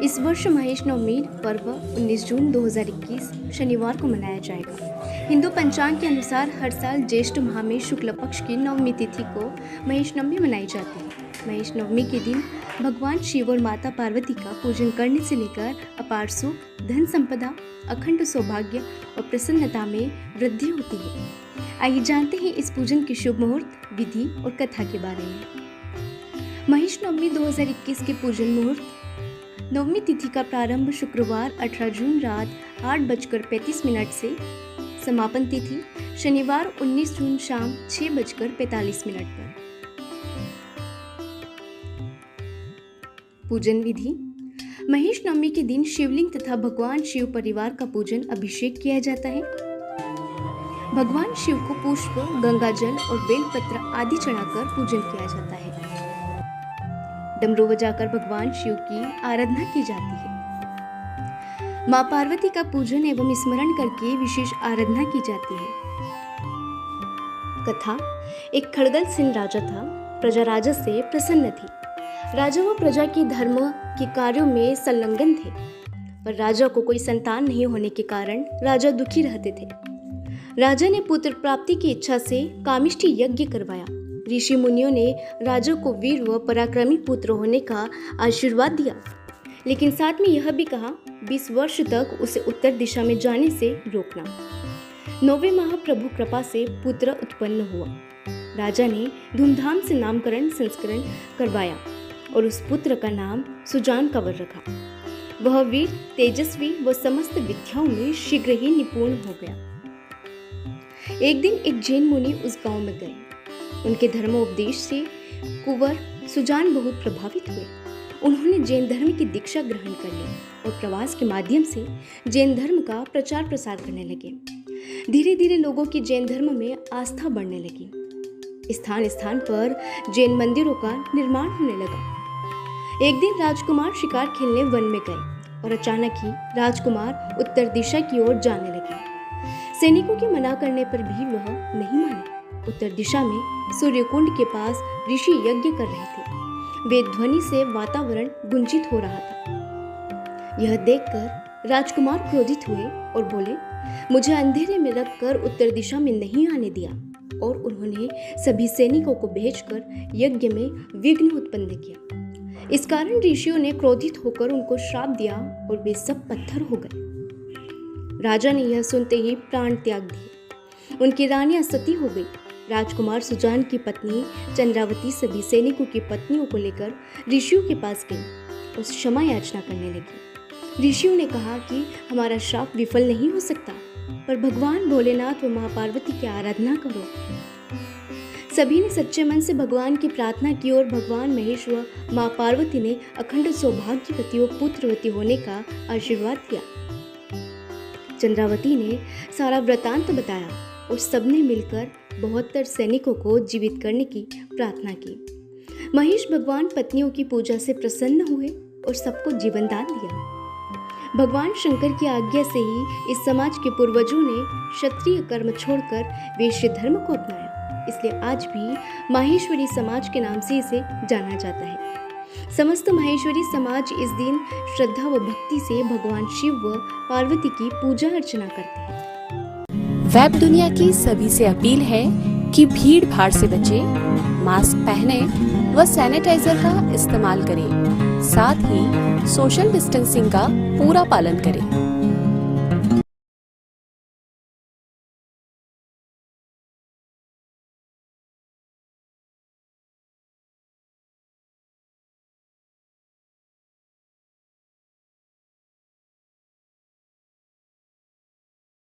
इस वर्ष महेश नवमी पर्व 19 जून 2021 शनिवार को मनाया जाएगा। हिंदू पंचांग के अनुसार हर साल ज्येष्ठ माह में शुक्ल पक्ष की नवमी तिथि को महेश नवमी मनाई जाती है। महेश नवमी के दिन भगवान शिव और माता पार्वती का पूजन करने से लेकर अपार सुख, धन संपदा, अखंड सौभाग्य और प्रसन्नता में वृद्धि होती है। आइए जानते हैं इस पूजन के शुभ मुहूर्त, विधि और कथा के बारे में। महेश नवमी 2021 के पूजन मुहूर्त। नवमी तिथि का प्रारंभ शुक्रवार 18 जून रात 8:35 से, समापन तिथि शनिवार 19 जून शाम 6:45 पर। पूजन विधि। महेश नवमी के दिन शिवलिंग तथा भगवान शिव परिवार का पूजन अभिषेक किया जाता है। भगवान शिव को पुष्प, गंगाजल और बेलपत्र आदि चढ़ाकर पूजन किया जाता है। डमरू बजाकर भगवान शिव की आराधना की जाती है। मां पार्वती का पूजन एवं स्मरण करके विशेष आराधना की जाती है। कथा। एक खड़गल सेन राजा था। प्रजा राजा से प्रसन्न थी। राजा व प्रजा के धर्म के कार्यों में संलग्न थे, पर राजा को कोई संतान नहीं होने के कारण राजा दुखी रहते थे। राजा ने पुत्र प्राप्ति की इच्छा से कामिष्ठी यज्ञ करवाया। ऋषि मुनियों ने राजा को वीर व पराक्रमी पुत्र होने का आशीर्वाद दिया, लेकिन साथ में यह भी कहा 20 वर्ष तक उसे उत्तर दिशा में जाने से रोकना। 9वें माह प्रभु कृपा से पुत्र उत्पन्न हुआ। राजा ने धूमधाम से नामकरण संस्करण करवाया और उस पुत्र का नाम सुजान कंवर रखा। वह वीर, तेजस्वी व समस्त विद्याओं में शीघ्र ही निपुण हो गया। एक दिन एक जैन मुनि उस गांव में गए। उनके धर्मोपदेश से कुंवर सुजान बहुत प्रभावित हुए। उन्होंने जैन धर्म की दीक्षा ग्रहण कर ली और प्रवास के माध्यम से जैन धर्म का प्रचार प्रसार करने लगे। धीरे धीरे लोगों की जैन धर्म में आस्था बढ़ने लगी। स्थान स्थान पर जैन मंदिरों का निर्माण होने लगा। एक दिन राजकुमार शिकार खेलने वन में गए और अचानक ही राजकुमार उत्तर दिशा की ओर जाने लगे। सैनिकों के मना करने पर भी वह नहीं माने। उत्तर दिशा में सूर्यकुंड के पास ऋषि यज्ञ कर रहे थे। वे ध्वनि से वातावरण गुंजित हो रहा था। यह देखकर राजकुमार क्रोधित हुए और बोले, मुझे अंधेरे में रखकर उत्तर दिशा में नहीं आने दिया। और उन्होंने सभी सैनिकों को भेजकर यज्ञ में विघ्न उत्पन्न किया। इस कारण ऋषियों ने क्रोधित होकर उनको श्राप दिया और वे सब पत्थर हो गए। राजा ने यह सुनते ही प्राण त्याग दिए। उनकी रानियां सती हो गई। राजकुमार सुजान की पत्नी चंद्रावती सभी सैनिकों की पत्नियों को लेकर ऋषियों के पास गई और क्षमा याचना करने लगी। ऋषियों ने कहा कि हमारा श्राप विफल नहीं हो सकता, पर भगवान भोलेनाथ व मां पार्वती की आराधना करो। सभी ने सच्चे मन से भगवान की प्रार्थना की और भगवान महेश व मां पार्वती ने अखंड सौभाग्यवती व पुत्रवती होने का आशीर्वाद दिया। चंद्रावती ने सारा वृतांत बताया और सबने मिलकर 72 सैनिकों को जीवित करने की प्रार्थना की। महेश भगवान पत्नियों की पूजा से प्रसन्न हुए और सबको जीवन दान दिया। भगवान शंकर की आज्ञा से ही इस समाज के पूर्वजों ने क्षत्रिय कर्म छोड़कर वैश्य धर्म को अपनाया। इसलिए आज भी माहेश्वरी समाज के नाम से इसे जाना जाता है। समस्त माहेश्वरी समाज इस दिन श्रद्धा व भक्ति से भगवान शिव व पार्वती की पूजा अर्चना करते हैं। वेब दुनिया की सभी से अपील है कि भीड़ भाड़ से बचें, मास्क पहने व सैनिटाइजर का इस्तेमाल करें। साथ ही सोशल डिस्टेंसिंग का पूरा पालन करें।